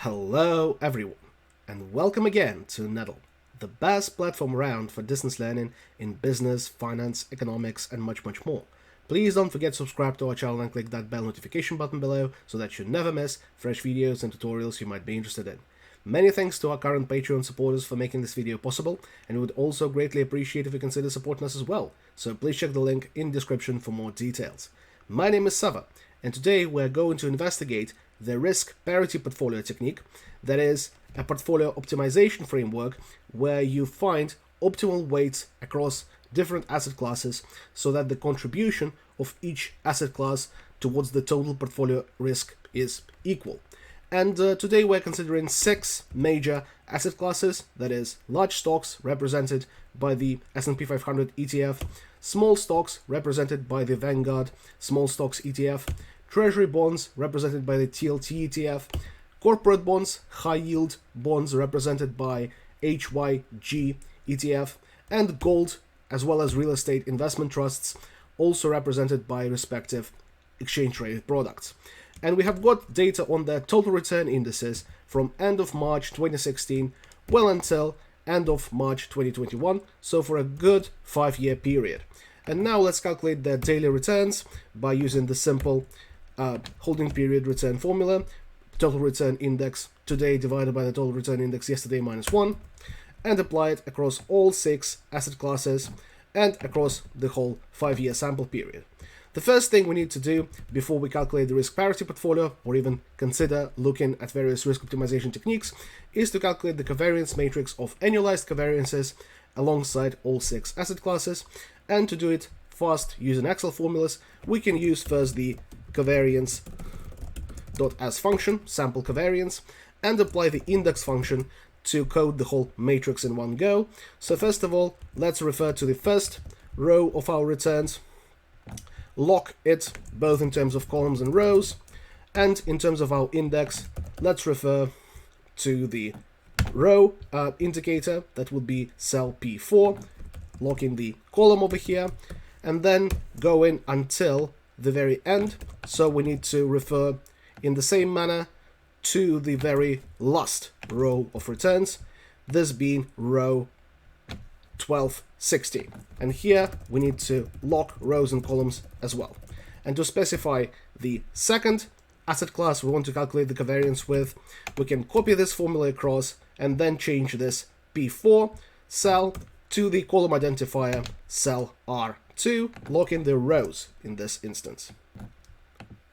Hello everyone, and welcome again to Nettle, the best platform around for distance learning in business, finance, economics, and much more. Please don't forget to subscribe to our channel and click that bell notification button below so that you never miss fresh videos and tutorials you might be interested in. Many thanks to our current Patreon supporters for making this video possible, and we would also greatly appreciate if you consider supporting us as well, so please check the link in the description for more details. My name is Sava, and today we're going to investigate the risk parity portfolio technique, that is a portfolio optimization framework where you find optimal weights across different asset classes so that the contribution of each asset class towards the total portfolio risk is equal. And today we're considering 6 major asset classes, that is large stocks represented by the S&P 500 ETF, small stocks represented by the Vanguard Small Stocks ETF, Treasury bonds represented by the TLT ETF, corporate bonds, high yield bonds represented by HYG ETF, and gold as well as real estate investment trusts also represented by respective exchange traded products. And we have got data on the total return indices from end of March 2016 well until end of March 2021, so for a good 5-year period. And now let's calculate the daily returns by using the simple holding period return formula, total return index today divided by the total return index yesterday minus 1, and apply it across all 6 asset classes and across the whole 5-year sample period. The first thing we need to do before we calculate the risk parity portfolio or even consider looking at various risk optimization techniques is to calculate the covariance matrix of annualized covariances alongside all 6 asset classes. And to do it fast using Excel formulas, we can use first the covariance.as function, sample covariance, and apply the index function to code the whole matrix in one go. So first of all, let's refer to the first row of our returns, lock it both in terms of columns and rows, and in terms of our index, let's refer to the row indicator, that would be cell P4, locking the column over here, and then go in until the very end. So we need to refer in the same manner to the very last row of returns, this being row 1260. And here we need to lock rows and columns as well. And to specify the second asset class we want to calculate the covariance with, we can copy this formula across and then change this P4 cell to the column identifier cell R2, locking the rows in this instance.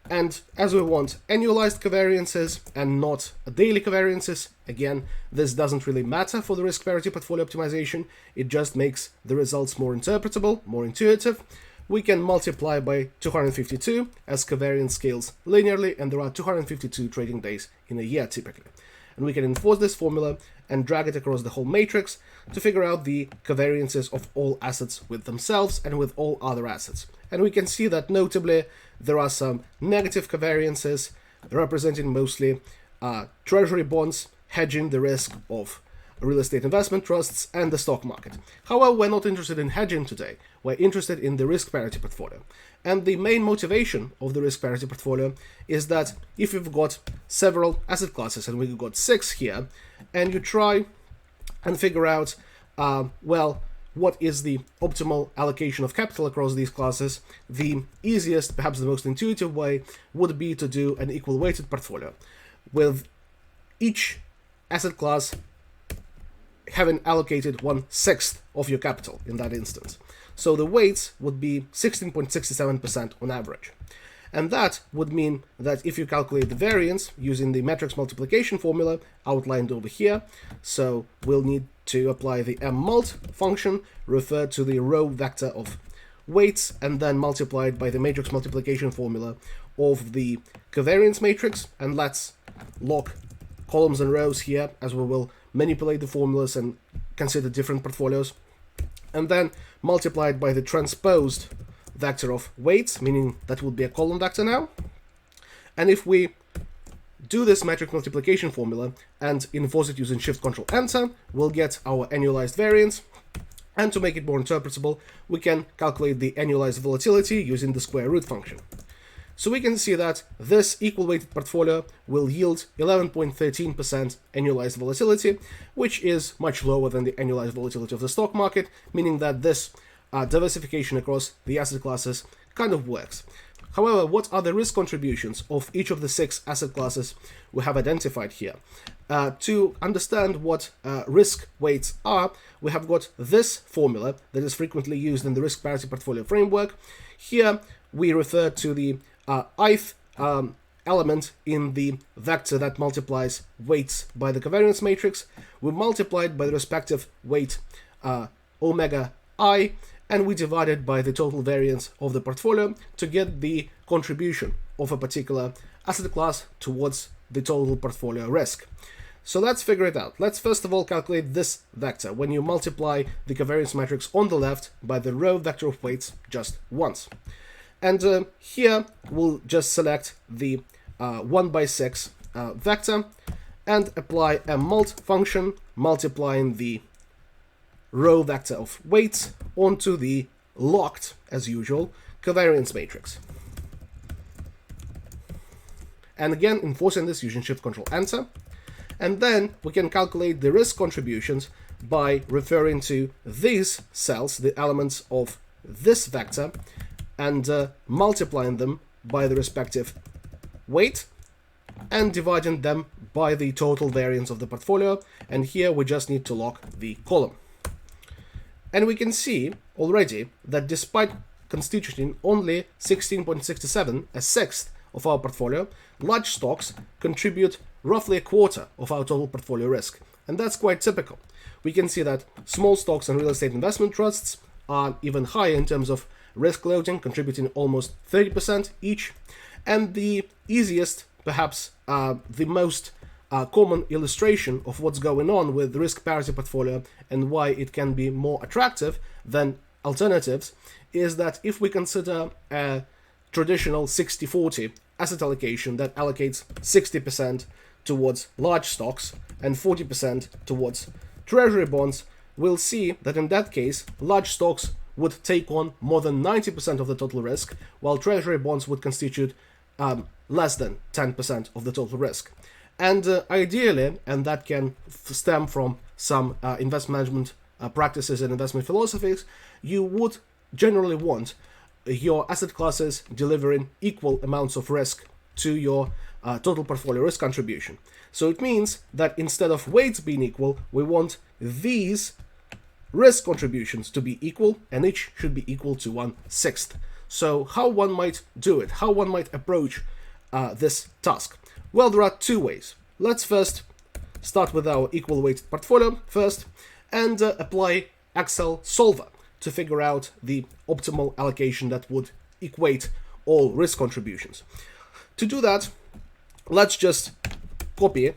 And as we want annualized covariances and not daily covariances, again, this doesn't really matter for the risk parity portfolio optimization, it just makes the results more interpretable, more intuitive. We can multiply by 252 as covariance scales linearly, and there are 252 trading days in a year typically. And we can enforce this formula and drag it across the whole matrix to figure out the covariances of all assets with themselves and with all other assets. And we can see that notably there are some negative covariances representing mostly treasury bonds, hedging the risk of real estate investment trusts and the stock market. However, we're not interested in hedging today. We're interested in the risk parity portfolio. And the main motivation of the risk parity portfolio is that if you've got several asset classes, and we've got 6 here, and you try and figure out, what is the optimal allocation of capital across these classes, the easiest, perhaps the most intuitive way would be to do an equal weighted portfolio, with each asset class having allocated 1/6 of your capital in that instance. So the weights would be 16.67% on average. And that would mean that if you calculate the variance using the matrix multiplication formula outlined over here, so we'll need to apply the mmult function, refer to the row vector of weights, and then multiply it by the matrix multiplication formula of the covariance matrix. And let's lock columns and rows here as we will manipulate the formulas and consider different portfolios, and then multiplied by the transposed vector of weights, meaning that would be a column vector now. And if we do this matrix multiplication formula and enforce it using Shift-Control-Enter, we'll get our annualized variance. And to make it more interpretable, we can calculate the annualized volatility using the square root function. So we can see that this equal weighted portfolio will yield 11.13% annualized volatility, which is much lower than the annualized volatility of the stock market, meaning that this diversification across the asset classes kind of works. However, what are the risk contributions of each of the 6 asset classes we have identified here? To understand what risk weights are, we have got this formula that is frequently used in the risk parity portfolio framework. Here we refer to the ith element in the vector that multiplies weights by the covariance matrix. We multiply it by the respective weight omega I, and we divide it by the total variance of the portfolio to get the contribution of a particular asset class towards the total portfolio risk. So let's figure it out. Let's first of all calculate this vector when you multiply the covariance matrix on the left by the row vector of weights just once. And here we'll just select the 1/6 vector and apply a mult function multiplying the row vector of weights onto the locked, as usual, covariance matrix. And again, enforcing this using Shift-Control-Enter. And then we can calculate the risk contributions by referring to these cells, the elements of this vector, and multiplying them by the respective weight and dividing them by the total variance of the portfolio. And here we just need to lock the column. And we can see already that despite constituting only 16.67, a sixth of our portfolio, large stocks contribute roughly a quarter of our total portfolio risk. And that's quite typical. We can see that small stocks and real estate investment trusts are even higher in terms of risk loading, contributing almost 30% each. And the easiest, perhaps the most common illustration of what's going on with the risk parity portfolio and why it can be more attractive than alternatives is that if we consider a traditional 60-40 asset allocation that allocates 60% towards large stocks and 40% towards treasury bonds, we'll see that in that case, large stocks would take on more than 90% of the total risk, while treasury bonds would constitute less than 10% of the total risk. And ideally, and that can stem from some investment management practices and investment philosophies, you would generally want your asset classes delivering equal amounts of risk to your total portfolio risk contribution. So it means that instead of weights being equal, we want these risk contributions to be equal, and each should be equal to 1/6. So how one might do it, how one might approach this task? Well, there are 2 ways. Let's first start with our equal weighted portfolio first and apply Excel solver to figure out the optimal allocation that would equate all risk contributions. To do that, let's just copy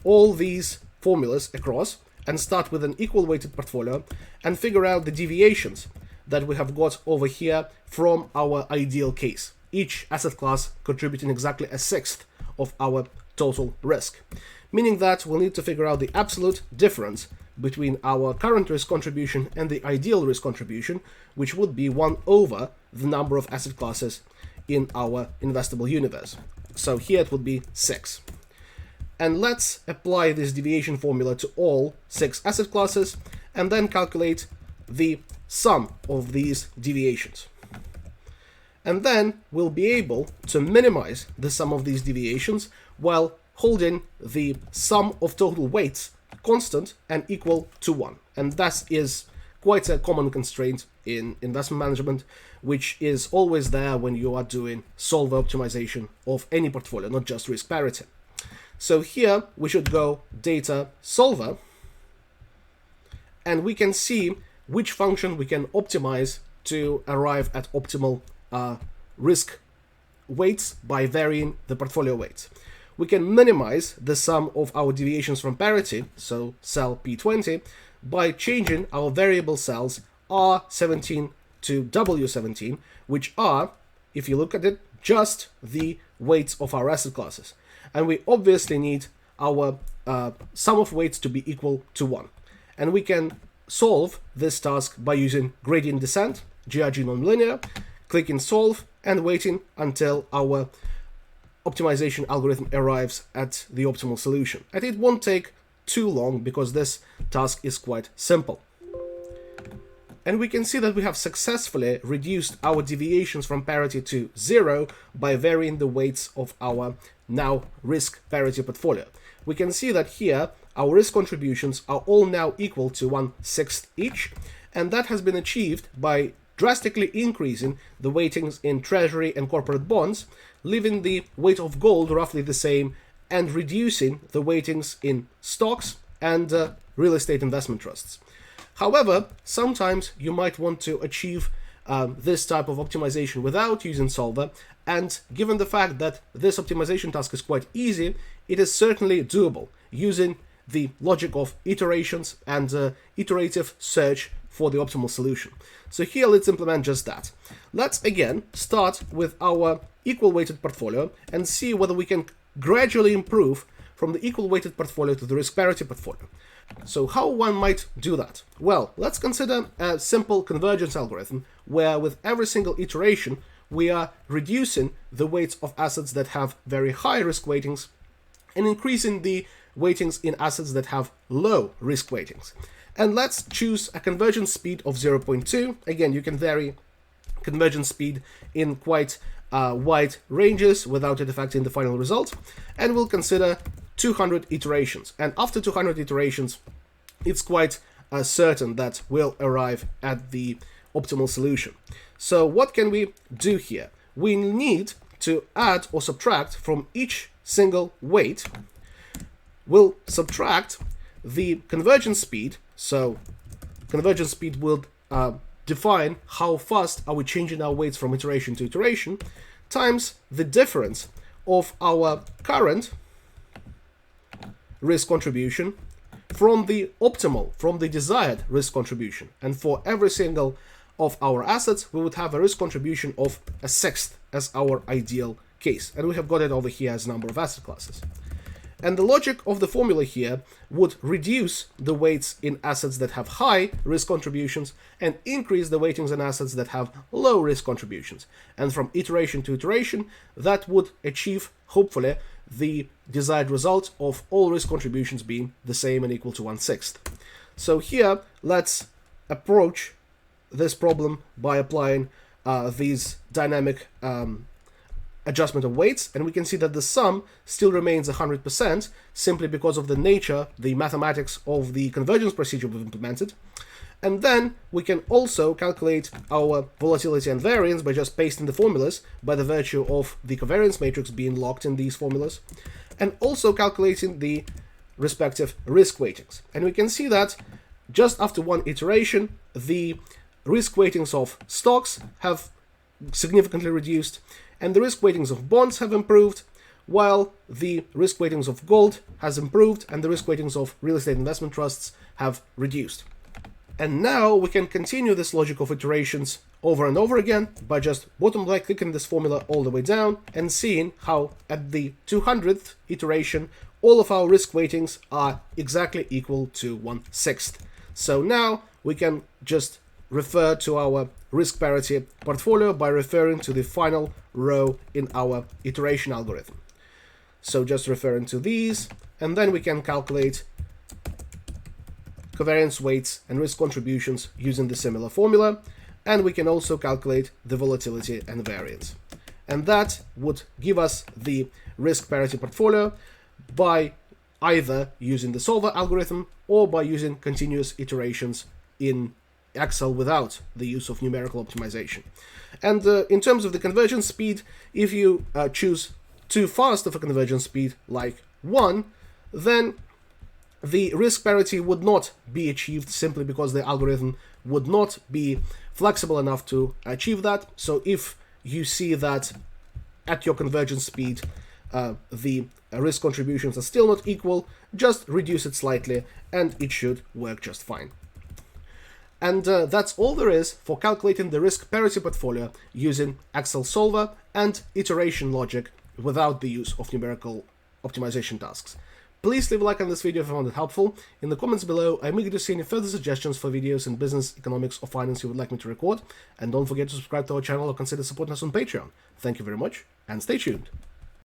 all these formulas across and start with an equal weighted portfolio and figure out the deviations that we have got over here from our ideal case. Each asset class contributing exactly a sixth of our total risk, meaning that we'll need to figure out the absolute difference between our current risk contribution and the ideal risk contribution, which would be 1 over the number of asset classes in our investable universe. So here it would be 6. And let's apply this deviation formula to all 6 asset classes and then calculate the sum of these deviations. And then we'll be able to minimize the sum of these deviations while holding the sum of total weights constant and equal to 1. And that is quite a common constraint in investment management, which is always there when you are doing solver optimization of any portfolio, not just risk parity. So here we should go data solver, and we can see which function we can optimize to arrive at optimal risk weights by varying the portfolio weights. We can minimize the sum of our deviations from parity, so cell P20, by changing our variable cells R17 to W17, which are, if you look at it, just the weights of our asset classes. And we obviously need our sum of weights to be equal to 1. And we can solve this task by using gradient descent, GRG nonlinear, clicking solve, and waiting until our optimization algorithm arrives at the optimal solution. And it won't take too long because this task is quite simple. And we can see that we have successfully reduced our deviations from parity to 0 by varying the weights of our now risk parity portfolio. We can see that here our risk contributions are all now equal to 1/6 each, and that has been achieved by drastically increasing the weightings in treasury and corporate bonds, leaving the weight of gold roughly the same, and reducing the weightings in stocks and real estate investment trusts. However, sometimes you might want to achieve this type of optimization without using solver, and given the fact that this optimization task is quite easy, it is certainly doable using the logic of iterations and iterative search for the optimal solution. So here let's implement just that. Let's again start with our equal weighted portfolio and see whether we can gradually improve from the equal weighted portfolio to the risk parity portfolio. So how one might do that? Well, let's consider a simple convergence algorithm where with every single iteration we are reducing the weights of assets that have very high risk weightings and increasing the weightings in assets that have low risk weightings. And let's choose a convergence speed of 0.2. Again, you can vary convergence speed in quite wide ranges without it affecting the final result. And we'll consider 200 iterations. And after 200 iterations, it's quite certain that we'll arrive at the optimal solution. So what can we do here? We need to add or subtract from each single weight. We'll subtract the convergence speed. So convergence speed will define how fast are we changing our weights from iteration to iteration, times the difference of our current risk contribution from the optimal, from the desired risk contribution. And for every single of our assets, we would have a risk contribution of 1/6 as our ideal case. And we have got it over here as number of asset classes. And the logic of the formula here would reduce the weights in assets that have high risk contributions and increase the weightings in assets that have low risk contributions. And from iteration to iteration, that would achieve, hopefully, the desired result of all risk contributions being the same and equal to 1/6. So here, let's approach this problem by applying these dynamic adjustment of weights, and we can see that the sum still remains 100% simply because of the nature, the mathematics of the convergence procedure we've implemented. And then we can also calculate our volatility and variance by just pasting the formulas by the virtue of the covariance matrix being locked in these formulas, and also calculating the respective risk weightings. And we can see that just after one iteration, the risk weightings of stocks have significantly reduced, and the risk weightings of bonds have improved, while the risk weightings of gold has improved, and the risk weightings of real estate investment trusts have reduced. And now we can continue this logic of iterations over and over again by just bottom right clicking this formula all the way down and seeing how at the 200th iteration all of our risk weightings are exactly equal to 1/6. So now we can just refer to our risk parity portfolio by referring to the final row in our iteration algorithm. So just referring to these, and then we can calculate covariance weights and risk contributions using the similar formula, and we can also calculate the volatility and variance. And that would give us the risk parity portfolio by either using the solver algorithm or by using continuous iterations in Excel without the use of numerical optimization. And in terms of the convergence speed, if you choose too fast of a convergence speed, like 1, then the risk parity would not be achieved simply because the algorithm would not be flexible enough to achieve that. So if you see that at your convergence speed, the risk contributions are still not equal, just reduce it slightly and it should work just fine. And that's all there is for calculating the risk parity portfolio using Excel solver and iteration logic without the use of numerical optimization tasks. Please leave a like on this video if you found it helpful. In the comments below, I'm eager to see any further suggestions for videos in business, economics, or finance you would like me to record. And don't forget to subscribe to our channel or consider supporting us on Patreon. Thank you very much, and stay tuned.